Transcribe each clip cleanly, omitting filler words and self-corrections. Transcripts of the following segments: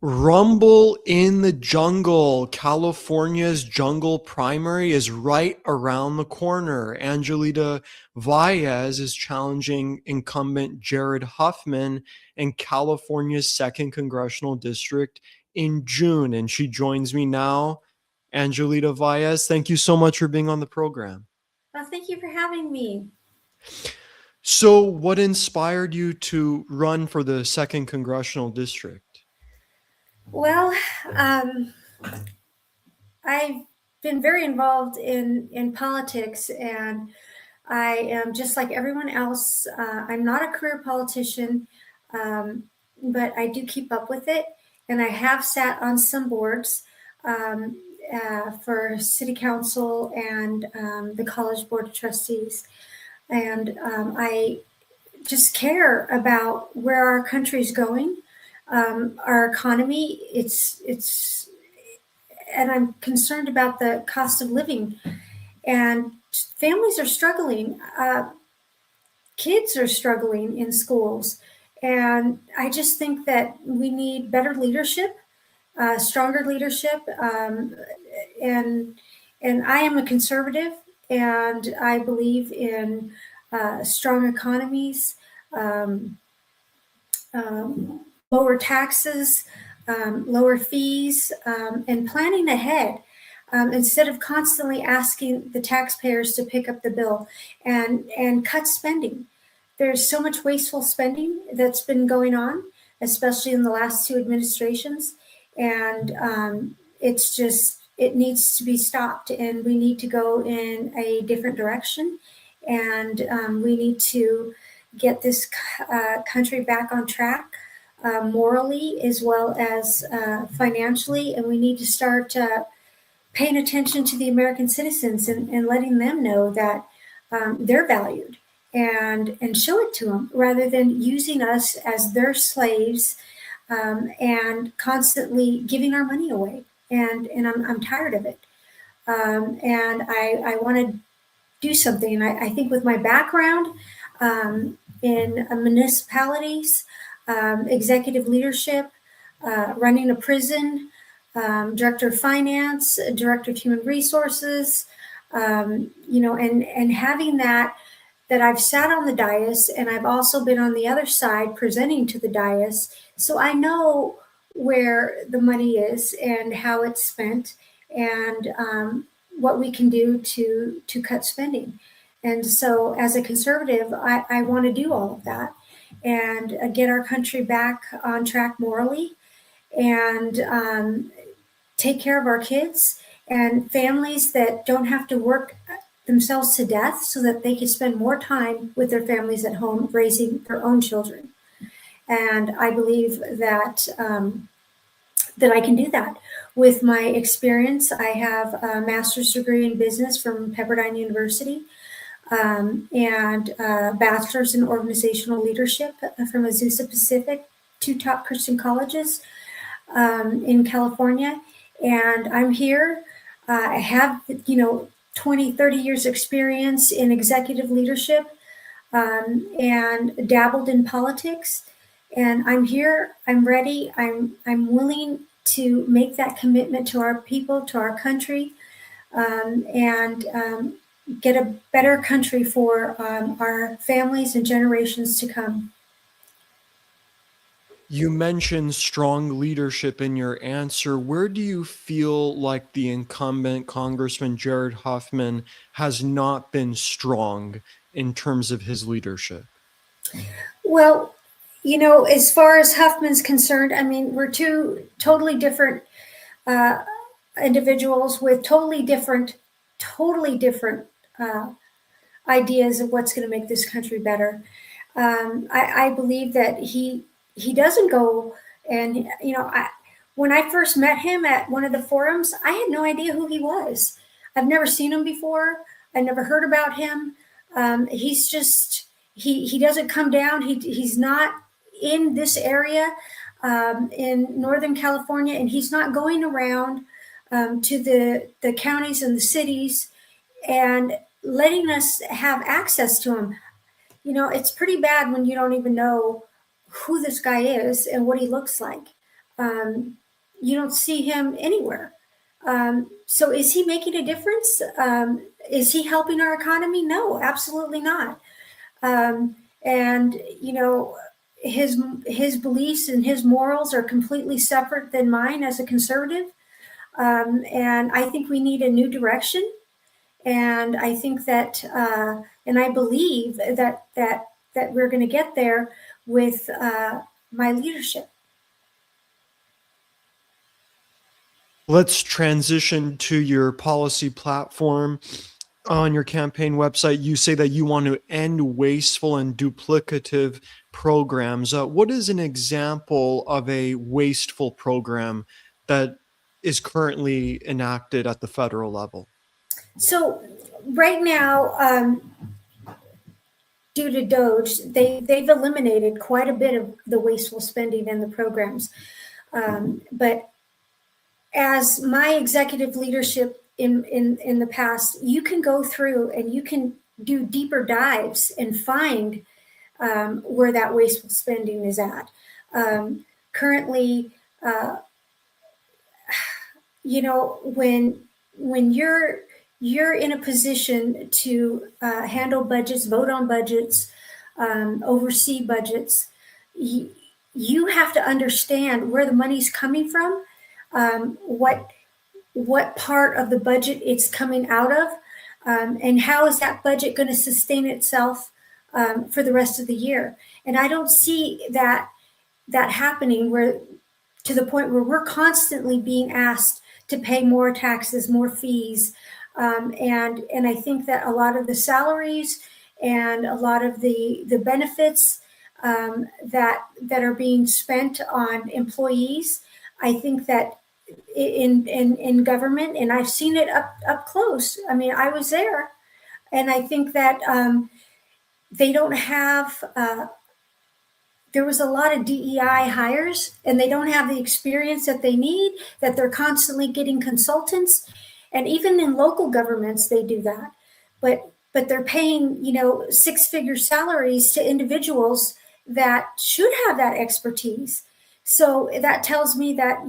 Rumble in the Jungle. California's jungle primary is right around the corner. Angelita Valles is challenging incumbent Jared Huffman in California's 2nd Congressional District in June. And she joins me now. Angelita Valles, thank you so much for being on the program. Well, thank you for having me. So, what inspired you to run for the 2nd Congressional District? Well, um, I've been very involved in politics, and I am just like everyone else. I'm not a career politician, um, but I do keep up with it, and I have sat on some boards um, for city council and the college board of trustees, and I just care about where our country's going, our economy. And I'm concerned about the cost of living. And families are struggling. Kids are struggling in schools. And I just think that we need better leadership, stronger leadership. And and I am a conservative, and I believe in strong economies, um, lower taxes, lower fees, and planning ahead, instead of constantly asking the taxpayers to pick up the bill and cut spending. There's so much wasteful spending that's been going on, especially in the last two administrations, and it needs to be stopped, and we need to go in a different direction, and we need to get this country back on track, morally as well as financially, and we need to start paying attention to the American citizens and letting them know that they're valued, and show it to them rather than using us as their slaves, and constantly giving our money away. And I'm tired of it. And I want to do something. And I think with my background in municipalities, executive leadership, running a prison, director of finance, director of human resources, and having that I've sat on the dais, and I've also been on the other side presenting to the dais. So I know where the money is and how it's spent, and what we can do to cut spending. And so, as a conservative, I want to do all of that and get our country back on track morally, and take care of our kids and families that don't have to work themselves to death so that they can spend more time with their families at home raising their own children. And I believe that I can do that. With my experience, I have a master's degree in business from Pepperdine University, and a bachelor's in organizational leadership from Azusa Pacific, two top Christian colleges in California. And I'm here. I have, 20, 30 years experience in executive leadership, and dabbled in politics. And I'm here. I'm ready. I'm willing to make that commitment to our people, to our country, and get a better country for our families and generations to come. You mentioned strong leadership in your answer. Where do you feel like the incumbent Congressman Jared Huffman has not been strong in terms of his leadership? Well, as far as Huffman's concerned, I mean, we're two totally different uh, individuals with totally different uh, ideas of what's going to make this country better. I believe that he doesn't go, and when I first met him at one of the forums, I had no idea who he was. I've never seen him before. I never heard about him. He's just he doesn't come down. He's not in this area, in Northern California, and he's not going around to the counties and the cities and letting us have access to him. It's pretty bad when you don't even know who this guy is and what he looks like. You don't see him anywhere. So is he making a difference? Is he helping our economy? No, absolutely not. And his beliefs and his morals are completely separate than mine as a conservative. And I think we need a new direction. And I think that, and I believe that we're going to get there with my leadership. Let's transition to your policy platform. On your campaign website, you say that you want to end wasteful and duplicative programs. What is an example of a wasteful program that is currently enacted at the federal level? So right now, due to Doge, they've eliminated quite a bit of the wasteful spending in the programs. But as my executive leadership in the past, you can go through and you can do deeper dives and find where that wasteful spending is at. Currently, when you're in a position to handle budgets, vote on budgets, oversee budgets, you have to understand where the money's coming from, what part of the budget it's coming out of, and how is that budget going to sustain itself for the rest of the year. And I don't see that happening where to the point where we're constantly being asked to pay more taxes, more fees. And I think that a lot of the salaries and a lot of the benefits that are being spent on employees, I think that in government, and I've seen it up close. I mean, I was there, and I think that they don't have. There was a lot of DEI hires, and they don't have the experience that they need. That they're constantly getting consultants, and even in local governments, they do that. But they're paying six-figure salaries to individuals that should have that expertise. So that tells me that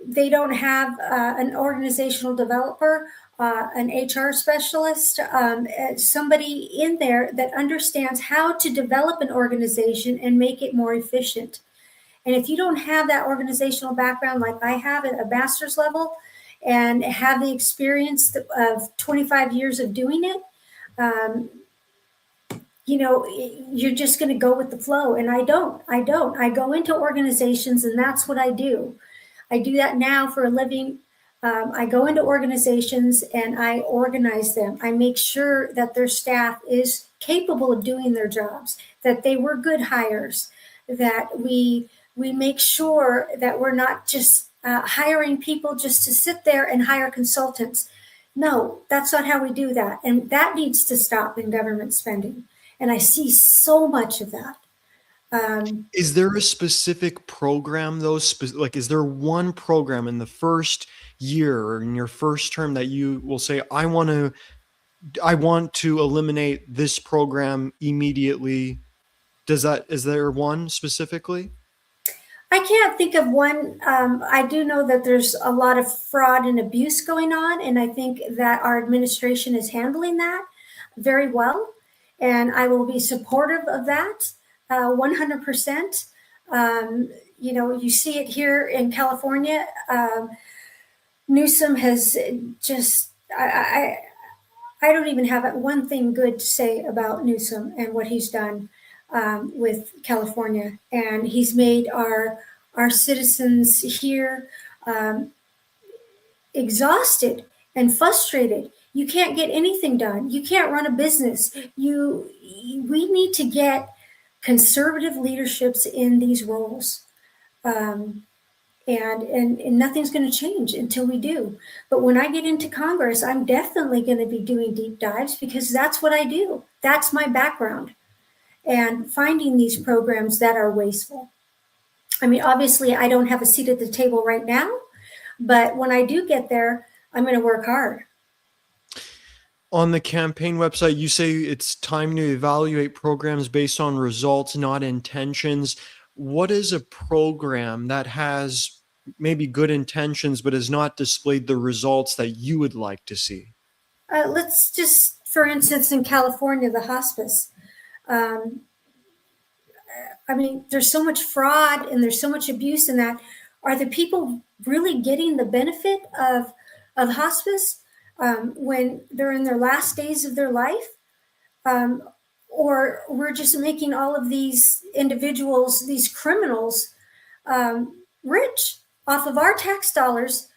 they don't have an organizational developer, an HR specialist, somebody in there that understands how to develop an organization and make it more efficient. And if you don't have that organizational background like I have at a master's level and have the experience of 25 years of doing it, you're just going to go with the flow. And I don't. I go into organizations, and that's what I do. I do that now for a living. I go into organizations and I organize them. I make sure that their staff is capable of doing their jobs, that they were good hires, that we make sure that we're not just hiring people just to sit there and hire consultants. No, that's not how we do that. And that needs to stop in government spending. And I see so much of that. Is there a specific program, though? Like, is there one program in the first year or in your first term that you will say, I want to eliminate this program immediately? Is there one specifically? I can't think of one. I do know that there's a lot of fraud and abuse going on, and I think that our administration is handling that very well. And I will be supportive of that 100%. You see it here in California. Newsom has just, I don't even have one thing good to say about Newsom and what he's done with California. And he's made our citizens here exhausted and frustrated. You can't get anything done. You can't run a business. We need to get conservative leaderships in these roles. And nothing's going to change until we do. But when I get into Congress, I'm definitely going to be doing deep dives because that's what I do. That's my background. And finding these programs that are wasteful. I mean, obviously, I don't have a seat at the table right now, but when I do get there, I'm going to work hard. On the campaign website, you say it's time to evaluate programs based on results, not intentions. what is a program that has maybe good intentions but has not displayed the results that you would like to see? Let's just, for instance, in California, the hospice. Um, I mean, there's so much fraud and there's so much abuse in that. Are the people really getting the benefit of hospice when they're in their last days of their life? Um, or we're just making all of these individuals, these criminals, rich off of our tax dollars.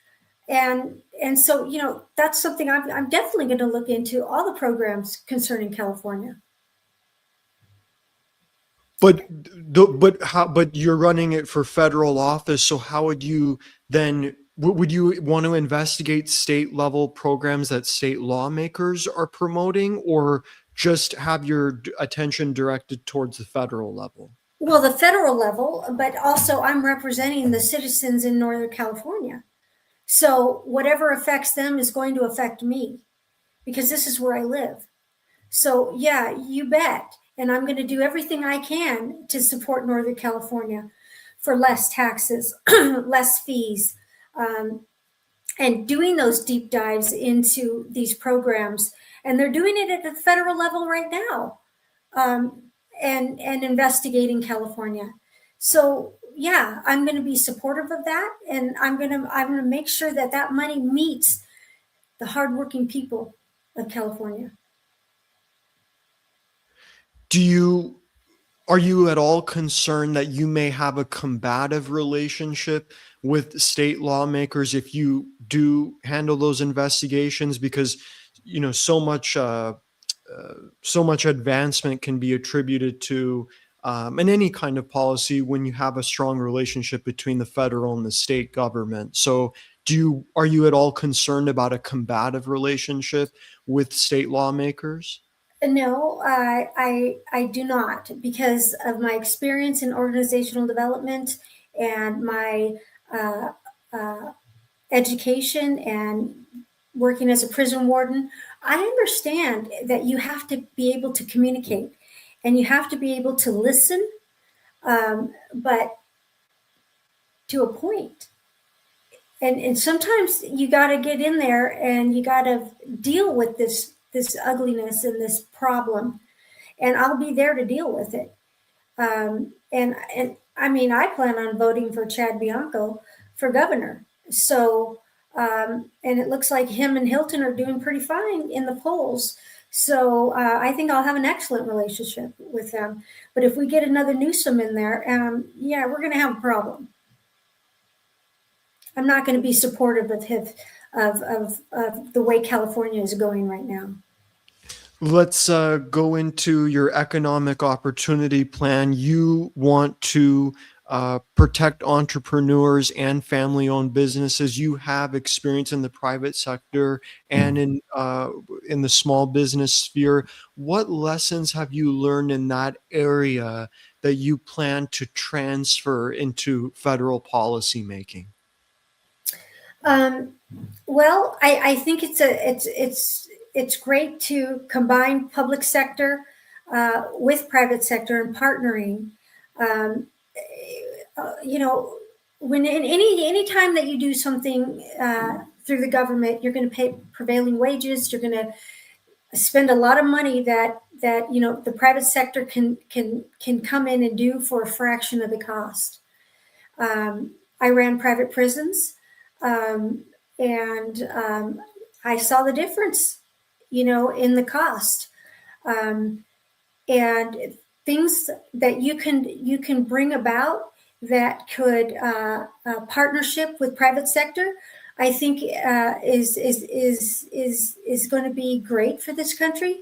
And so, that's something I'm definitely going to look into, all the programs concerning California. But you're running it for federal office, so how would you then would you want to investigate state level programs that state lawmakers are promoting, or just have your attention directed towards the federal level? Well, the federal level, but also I'm representing the citizens in Northern California. So whatever affects them is going to affect me because this is where I live. So, yeah, you bet. And I'm going to do everything I can to support Northern California for less taxes, less fees, um, and doing those deep dives into these programs. And they're doing it at the federal level right now, um, and investigating California. So, yeah, I'm going to be supportive of that, and I'm going to make sure that that money meets the hardworking people of California. Do you Are you at all concerned that you may have a combative relationship with state lawmakers if you do handle those investigations? Because so much so much advancement can be attributed to in any kind of policy when you have a strong relationship between the federal and the state government. So, are you at all concerned about a combative relationship with state lawmakers? No, I do not, because of my experience in organizational development and my uh, uh, education and working as a prison warden. I understand that you have to be able to communicate and you have to be able to listen, but to a point. And sometimes you got to get in there and you got to deal with this ugliness and this problem, and I'll be there to deal with it. And I mean, I plan on voting for Chad Bianco for governor. So, and it looks like him and Hilton are doing pretty fine in the polls. So I think I'll have an excellent relationship with them. But if we get another Newsom in there, yeah, we're going to have a problem. I'm not going to be supportive of his, of the way California is going right now. Let's go into your economic opportunity plan. You want to protect entrepreneurs and family owned businesses. You have experience in the private sector and in the small business sphere. What lessons have you learned in that area that you plan to transfer into federal policy making? Um, well, I think it's great to combine public sector with private sector and partnering. Um, you know, when in any time that you do something through the government, you're going to pay prevailing wages. You're going to spend a lot of money that the private sector can come in and do for a fraction of the cost. I ran private prisons, and I saw the difference, in the cost, um, and things that you can bring about that could partnership with private sector. I think is going to be great for this country.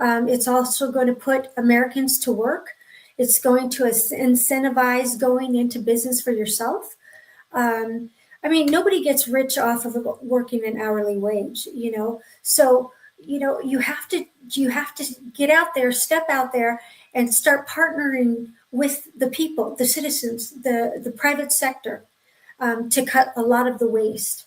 It's also going to put Americans to work. It's going to incentivize going into business for yourself. um, I mean, nobody gets rich off of working an hourly wage, So, you have to get out there, step out there, and start partnering with the people, the citizens, the private sector, to cut a lot of the waste.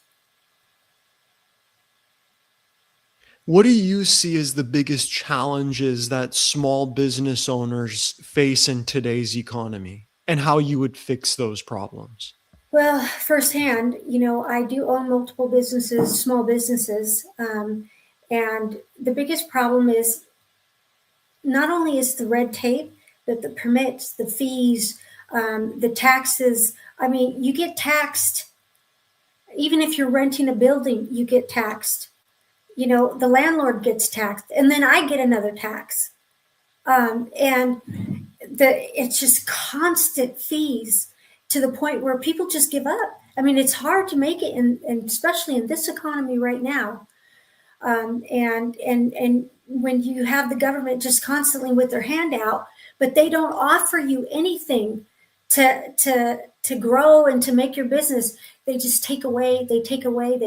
What do you see as the biggest challenges that small business owners face in today's economy? and how you would fix those problems. Well, firsthand, I do own multiple businesses, small businesses, and the biggest problem is not only is the red tape, but the permits, the fees, the taxes. I mean, you get taxed. Even if you're renting a building, you get taxed. The landlord gets taxed, and then I get another tax. And it's just constant fees to the point where people just give up. I mean, it's hard to make it, and especially in this economy right now. And when you have the government just constantly with their hand out, but they don't offer you anything to grow and to make your business, they just take away, they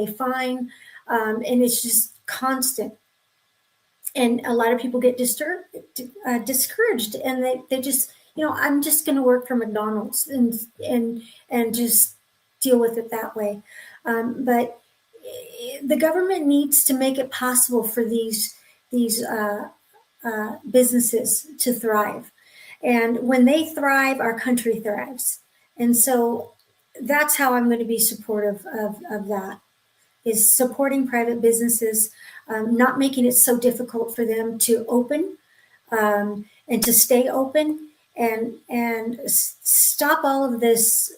fine, and it's just constant. And a lot of people get discouraged, and they just, I'm just going to work for McDonald's and just deal with it that way. But the government needs to make it possible for these businesses to thrive, and when they thrive, our country thrives. And so that's how I'm going to be supportive of that, is supporting private businesses, not making it so difficult for them to open, and to stay open, and stop all of this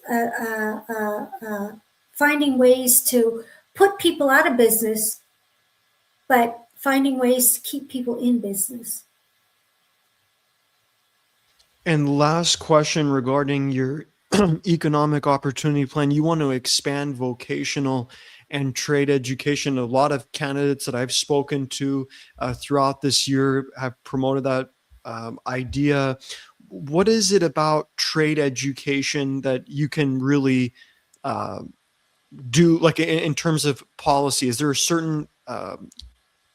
finding ways to put people out of business, but finding ways to keep people in business. And last question regarding your economic opportunity plan. You want to expand vocational and trade education. A lot of candidates that I've spoken to throughout this year have promoted that idea. What is it about trade education that you can really do, like in terms of policy? Is there a certain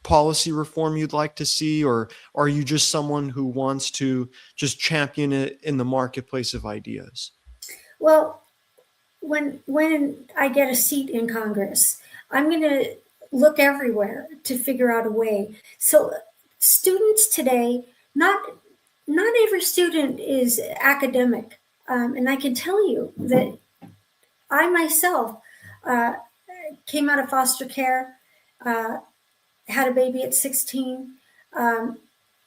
policy reform you'd like to see, or are you just someone who wants to just champion it in the marketplace of ideas? Well, when I get a seat in Congress, I'm going to look everywhere to figure out a way. So students today, not every student is academic, and I can tell you that I myself uh, came out of foster care, uh, had a baby at 16. Um,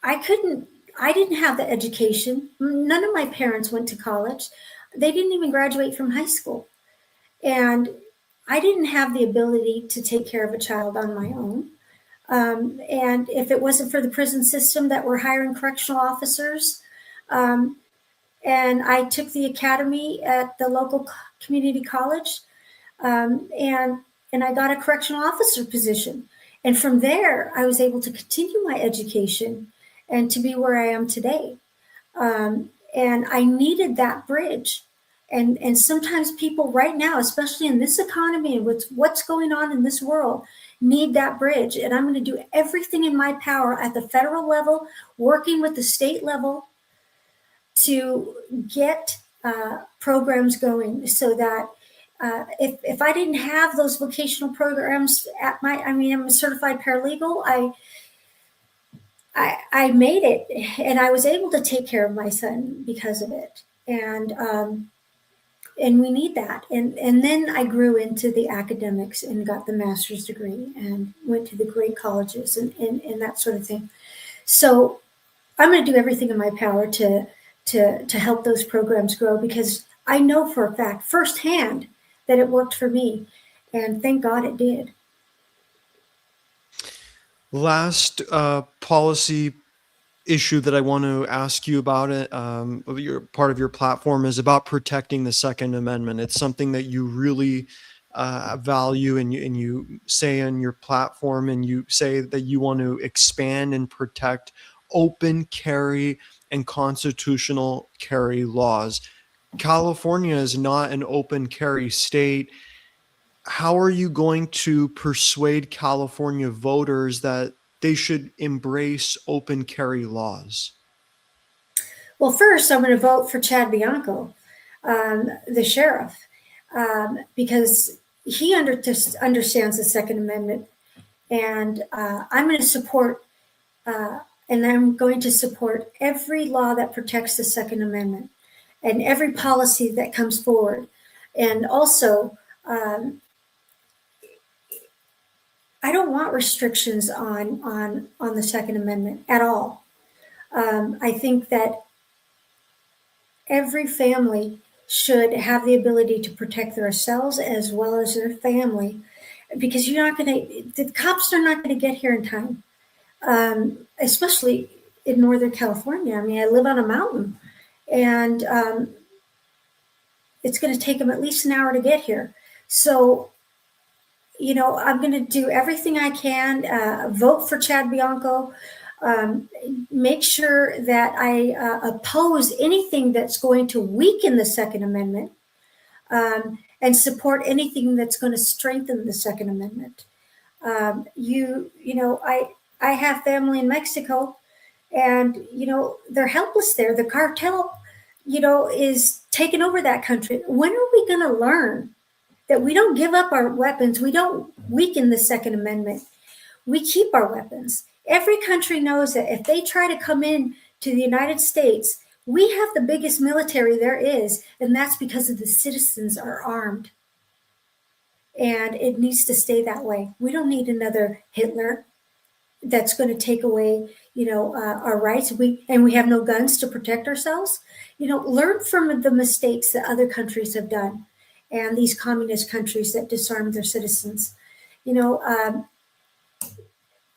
I didn't have the education. None of my parents went to college. They didn't even graduate from high school. And I didn't have the ability to take care of a child on my own. And if it wasn't for the prison system that were hiring correctional officers, um, and I took the academy at the local community college, and I got a correctional officer position. And from there, I was able to continue my education and to be where I am today. And I needed that bridge. And sometimes people right now, especially in this economy and with what's going on in this world, need that bridge. And I'm going to do everything in my power at the federal level, working with the state level, to get programs going, so that if I didn't have those vocational programs I'm a certified paralegal. I made it, and I was able to take care of my son because of it. And we need that. And then I grew into the academics and got the master's degree and went to the great colleges and that sort of thing. So I'm going to do everything in my power to help those programs grow, because I know for a fact, firsthand, that it worked for me, and thank God it did. Last policy issue that I want to ask you about, it, your part of your platform, is about protecting the Second Amendment. It's something that you really value, and you say in your platform, and you say that you want to expand and protect open carry and constitutional carry laws. California is not an open carry state. How are you going to persuade California voters that they should embrace open carry laws? Well, first, I'm going to vote for Chad Bianco, the sheriff, because he understands the Second Amendment, and I'm going to support, and I'm going to support every law that protects the Second Amendment. and every policy that comes forward. And also, I don't want restrictions on the Second Amendment at all. I think that every family should have the ability to protect themselves as well as their family, because the cops are not going to get here in time, especially in Northern California. I mean, I live on a mountain, and it's going to take them at least an hour to get here. So, I'm going to do everything I can, vote for Chad Bianco, make sure that I oppose anything that's going to weaken the Second Amendment, and support anything that's going to strengthen the Second Amendment. I have family in Mexico, and they're helpless there. The cartel, is taking over that country. When are we going to learn that we don't give up our weapons? We don't weaken the Second Amendment. We keep our weapons. Every country knows that if they try to come in to the United States, we have the biggest military there is, and that's because of the citizens are armed. And it needs to stay that way. We don't need another Hitler that's going to take away, our rights. We have no guns to protect ourselves. Learn from the mistakes that other countries have done, and these communist countries that disarmed their citizens.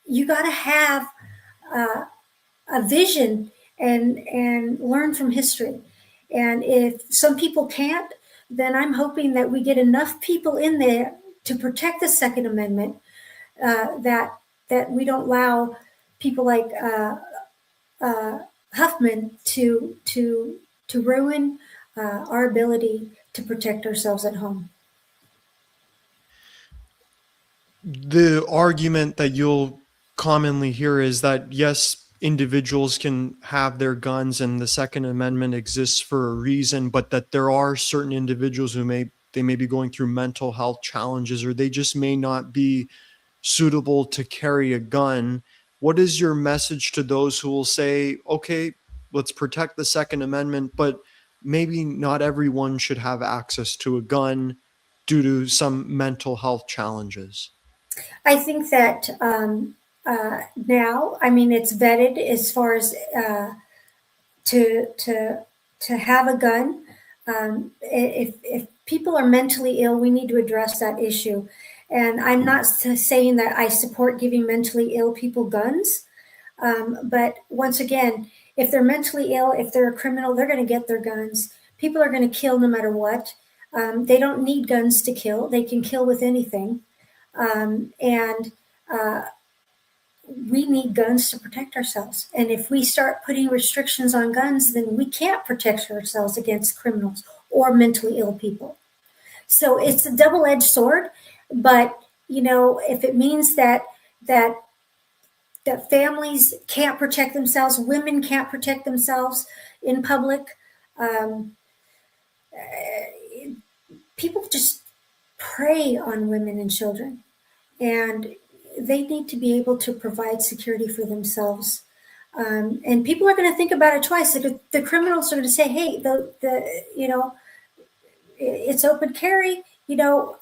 You got to have a vision and learn from history. And if some people can't, then I'm hoping that we get enough people in there to protect the Second Amendment, that we don't allow people like Huffman to ruin our ability to protect ourselves at home. The argument that you'll commonly hear is that, yes, individuals can have their guns and the Second Amendment exists for a reason, but that there are certain individuals who may be going through mental health challenges, or they just may not be suitable to carry a gun. What is your message to those who will say, okay, let's protect the Second Amendment, but maybe not everyone should have access to a gun due to some mental health challenges? I think that now, I mean, it's vetted as far as to have a gun. If people are mentally ill, we need to address that issue. And I'm not saying that I support giving mentally ill people guns, but once again, if they're mentally ill, if they're a criminal, they're going to get their guns. People are going to kill no matter what. They don't need guns to kill. They can kill with anything. And we need guns to protect ourselves. And if we start putting restrictions on guns, then we can't protect ourselves against criminals or mentally ill people. So it's a double-edged sword. But if it means that families can't protect themselves, women can't protect themselves in public, people just prey on women and children, and they need to be able to provide security for themselves. And people are going to think about it twice. The criminals are going to say, "Hey, it's open carry.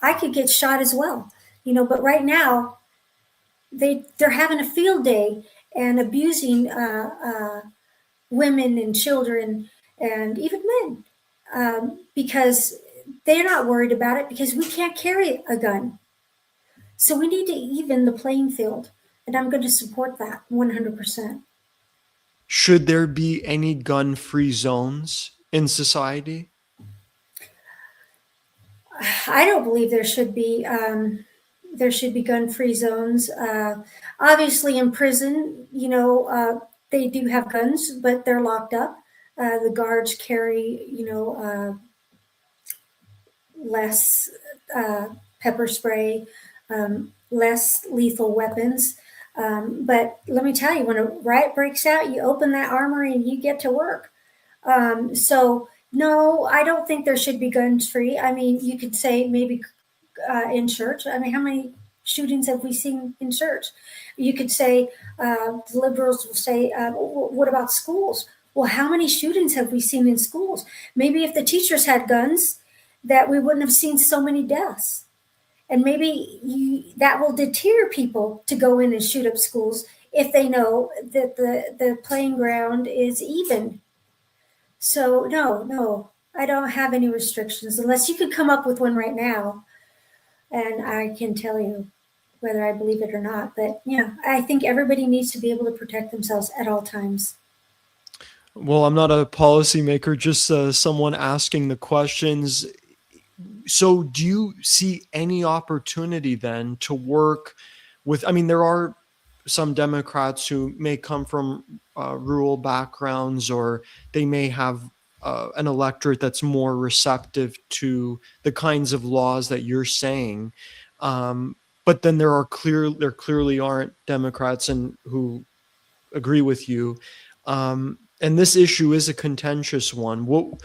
I could get shot as well." But right now, they're having a field day and abusing women and children and even men, because they're not worried about it, because we can't carry a gun. So we need to even the playing field, and I'm going to support that 100%. Should there be any gun-free zones in society? I don't believe there should be. There should be gun-free zones. Obviously, in prison, they do have guns, but they're locked up. The guards carry, less pepper spray, less lethal weapons. But let me tell you, when a riot breaks out, you open that armory and you get to work. So no, I don't think there should be guns free. I mean, you could say maybe in church. I mean, how many shootings have we seen in church? You could say the liberals will say, what about schools? Well, how many shootings have we seen in schools? Maybe if the teachers had guns, that we wouldn't have seen so many deaths. And maybe that will deter people to go in and shoot up schools if they know that the playing ground is even. So no, no, I don't have any restrictions unless you could come up with one right now, and I can tell you whether I believe it or not. But yeah, I think everybody needs to be able to protect themselves at all times. Well, I'm not a policymaker, just someone asking the questions. So, do you see any opportunity then to work with? I mean, there are some Democrats who may come from rural backgrounds, or they may have an electorate that's more receptive to the kinds of laws that you're saying. But then there clearly aren't Democrats and who agree with you. And this issue is a contentious one. What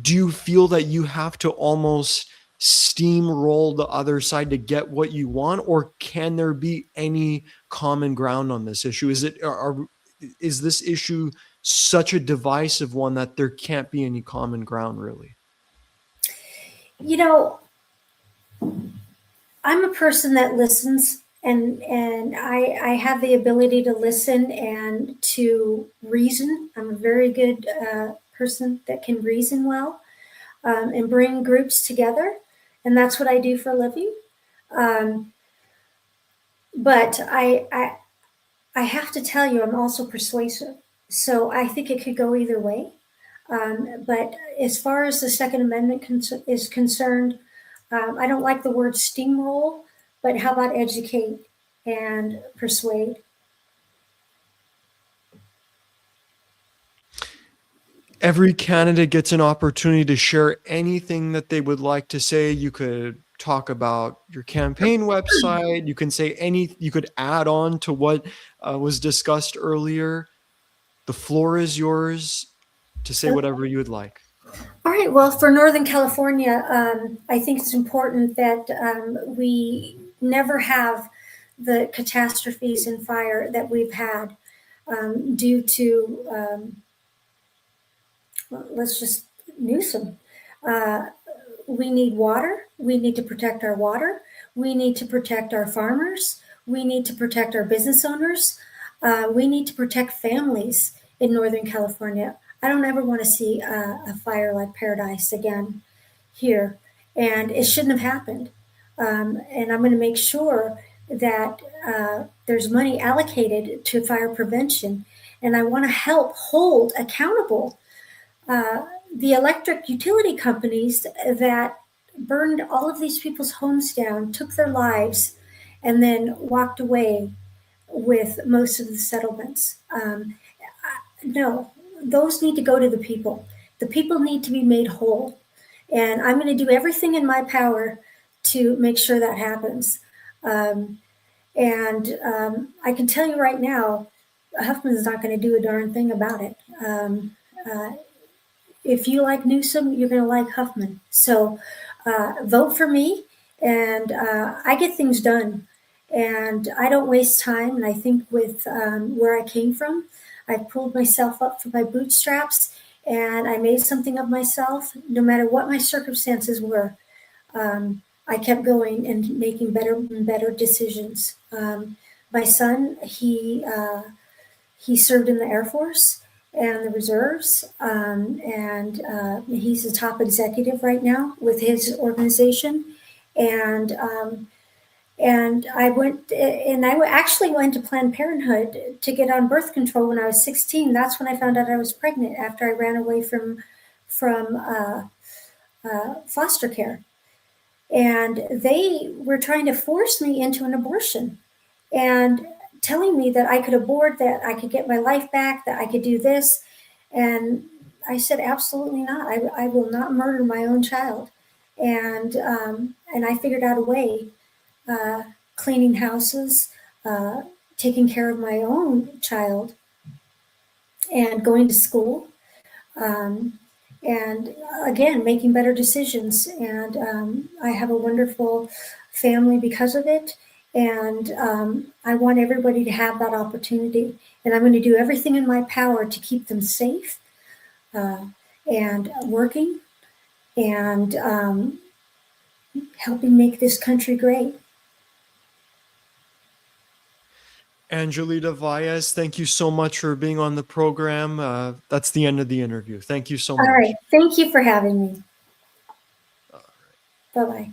do you feel that you have to almost steamroll the other side to get what you want, or can there be any common ground on this issue? Is this issue such a divisive one that there can't be any common ground, really? You know, I'm a person that listens, and I have the ability to listen and to reason. I'm a very good person that can reason well, and bring groups together, and that's what I do for a living. Um, but I have to tell you, I'm also persuasive. So I think it could go either way. But as far as the Second Amendment is concerned, I don't like the word steamroll, but how about educate and persuade? Every candidate gets an opportunity to share anything that they would like to say. You could talk about your campaign website. You can say you could add on to what was discussed earlier. The floor is yours to say whatever you would like. All right. Well, for Northern California, I think it's important that we never have the catastrophes and fire that we've had due to, well, let's just Newsom. Uh, we need water. We need to protect our water. We need to protect our farmers. We need to protect our business owners. We need to protect families in Northern California. I don't ever want to see a fire like Paradise again here, and it shouldn't have happened. And I'm going to make sure that there's money allocated to fire prevention, and I want to help hold accountable the electric utility companies that burned all of these people's homes down, took their lives, and then walked away with most of the settlements. No, those need to go to the people. The people need to be made whole. And I'm going to do everything in my power to make sure that happens. I can tell you right now, Huffman's not going to do a darn thing about it. Uh, if you like Newsom, you're going to like Huffman. So vote for me, and I get things done. And I don't waste time. And I think with where I came from, I pulled myself up from my bootstraps, and I made something of myself, no matter what my circumstances were. I kept going and making better and better decisions. My son, he served in the Air Force and the reserves, and he's a top executive right now with his organization. And I actually went to Planned Parenthood to get on birth control when I was 16. That's when I found out I was pregnant after I ran away from foster care, and they were trying to force me into an abortion, and telling me that I could abort, that I could get my life back, that I could do this. And I said, absolutely not. I will not murder my own child. And I figured out a way, cleaning houses, uh, taking care of my own child, and going to school. Um, and again, making better decisions. And I have a wonderful family because of it. And I want everybody to have that opportunity. And I'm going to do everything in my power to keep them safe and working and helping make this country great. Angelita Valles, thank you so much for being on the program. That's the end of the interview. Thank you so All right. much. Thank you for having me. Bye-bye.